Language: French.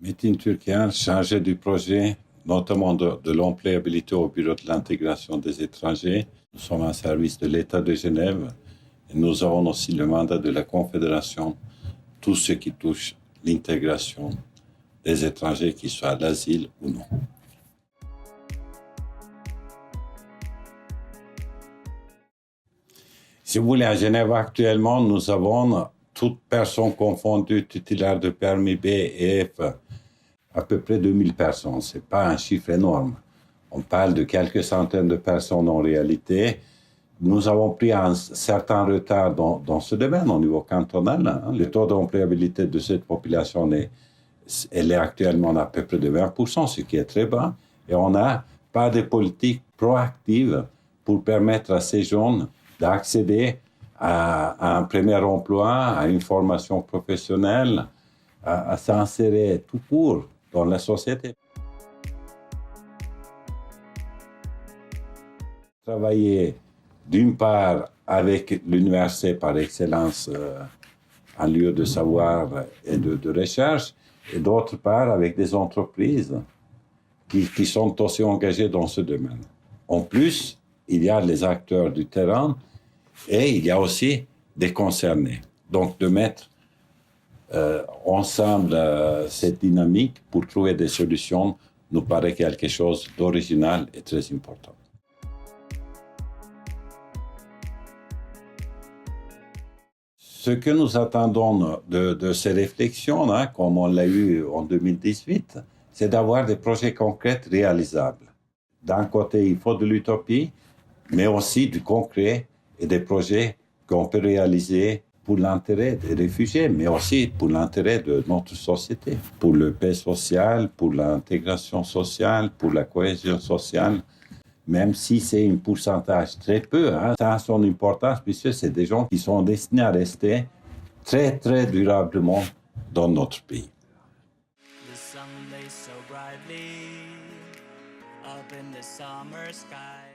Metin Türkian, chargé du projet, notamment de l'employabilité au Bureau de l'intégration des étrangers. Nous sommes un service de l'État de Genève et nous avons aussi le mandat de la Confédération, tout ce qui touche l'intégration des étrangers, qu'ils soient à l'asile ou non. Si vous voulez, à Genève actuellement, nous avons toutes personnes confondues, titulaires de permis B et F, à peu près 2000 personnes. Ce n'est pas un chiffre énorme. On parle de quelques centaines de personnes en réalité. Nous avons pris un certain retard dans ce domaine au niveau cantonal. Le taux d'employabilité de cette population elle est actuellement à peu près de 20%, ce qui est très bas. Et on n'a pas de politique proactive pour permettre à ces jeunes d'accéder à un premier emploi, à une formation professionnelle, à s'insérer tout court dans la société. Travailler d'une part avec l'université par excellence, un lieu de savoir et de recherche, et d'autre part avec des entreprises qui sont aussi engagées dans ce domaine. En plus, il y a les acteurs du terrain et il y a aussi des concernés. Donc de mettre ensemble cette dynamique pour trouver des solutions nous paraît quelque chose d'original et très important. Ce que nous attendons de ces réflexions, comme on l'a eu en 2018, c'est d'avoir des projets concrets réalisables. D'un côté, il faut de l'utopie, mais aussi du concret et des projets qu'on peut réaliser pour l'intérêt des réfugiés, mais aussi pour l'intérêt de notre société, pour le paix social, pour l'intégration sociale, pour la cohésion sociale. Même si c'est un pourcentage très peu, ça a son importance puisque c'est des gens qui sont destinés à rester très, très durablement dans notre pays. The sun lays so brightly up in the summer sky.